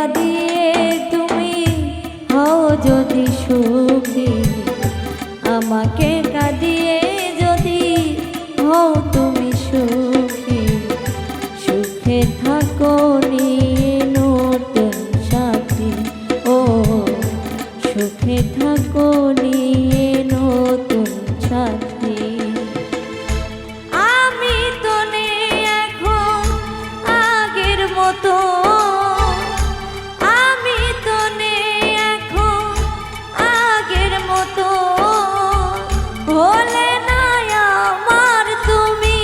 কাঁদিয়ে তুমি হও যদি সুখী, আমাকে কাঁদিয়ে যদি হও তুমি সুখী, সুখে থাকো নিয়ে নতুন সাথী, ও সুখে থাকো নিয়ে নতুন সাথী। আমি তো নেই এখন আগের মতো, আমি তো নেই এখন আগের মতো, হলে না আমার তুমি,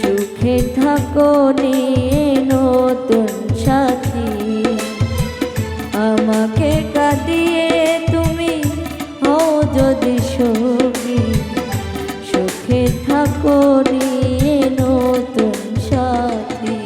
সুখে থাকো নিয়ে নতুন সাথী, আমাকে কাঁদিয়ে তুমি হও যদি সুখী, সুখে থাকো নিয়ে নতুন সাথী।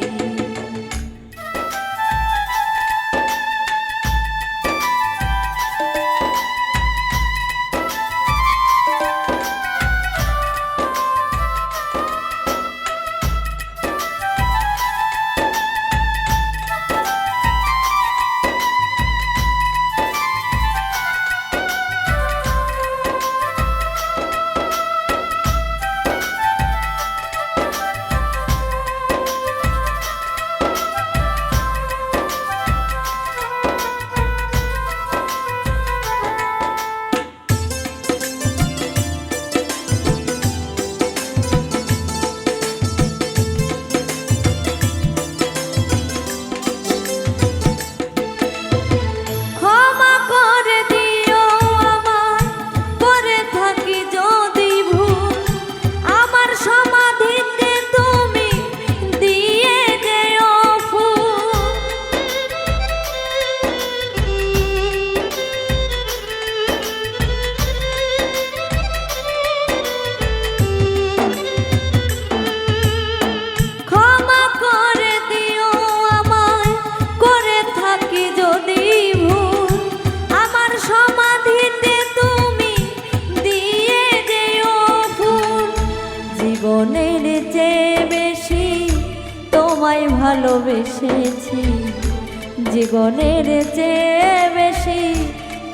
জীবনের চেয়ে বেশি তোমায় ভালোবেসেছি, জীবনের চেয়ে বেশি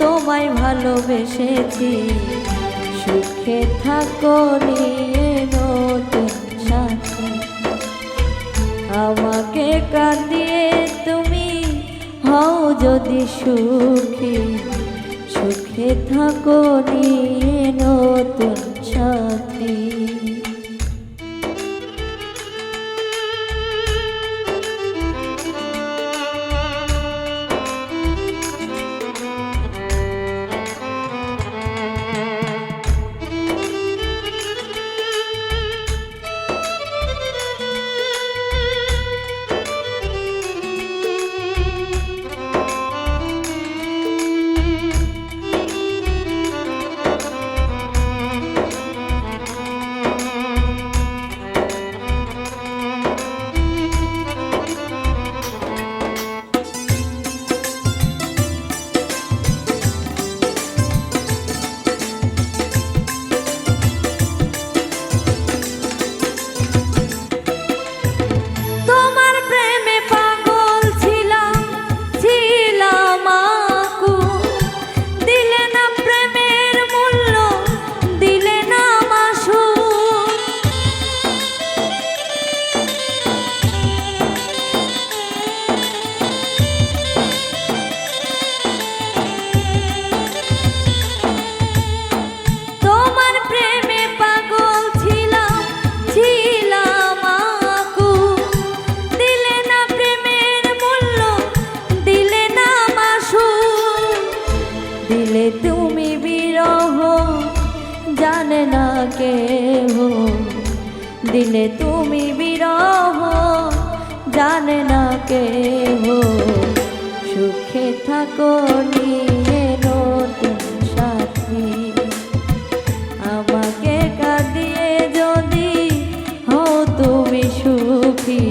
তোমায় ভালোবেসেছি, সুখে থাকো নিয়ে নতুন সাথী, আমাকে কাঁদিয়ে তুমি হও যদি সুখী, সুখে থাকো নিয়ে নতুন সাথী। দিলে তুমি বিরহ জানে না কেহ, দিলে তুমি বিরহ জানে না কেহ, সুখে থাকো নিয়ে নতুন সাথী, আমাকে কাঁদিয়ে যদি হও তুমি সুখী,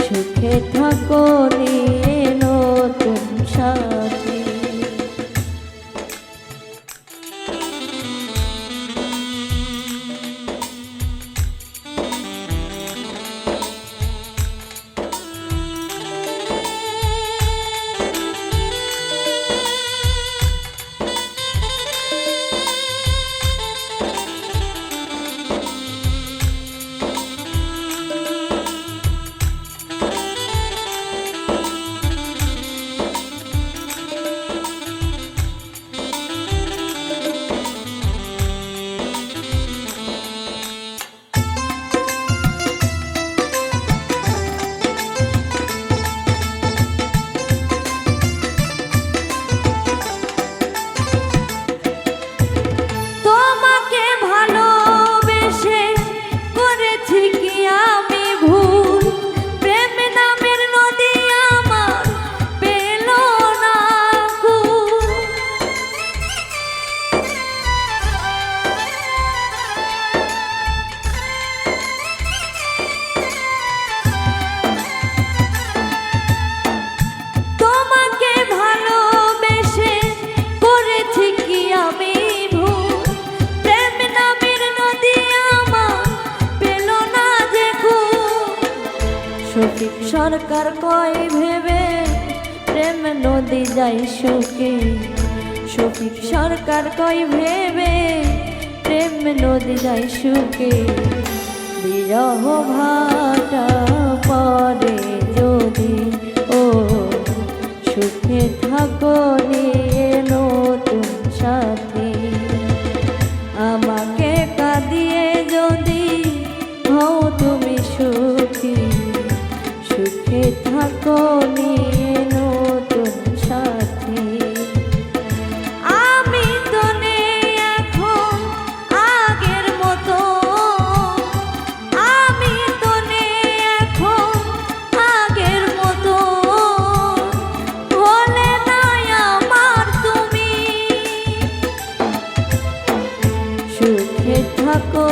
সুখে থাকো নিয়ে নতুন সাথী। যায় সুখে। শফিক সরকার কয় ভেবে প্রেম নদী যায় সুখে। বিরহ ভাটা পরে যদি ও সুখে থাকো নিয়ে নতুন সাথী। আমাকে কাঁদিয়ে যদি হও তুমি সুখী, সুখে থাকো নিয়ে নতুন সাথী। আমি তো নেই এখন আগের মতো, আমি তো নেই এখন আগের মতো, বলে নাই আমার তুমি সুখে থাকো।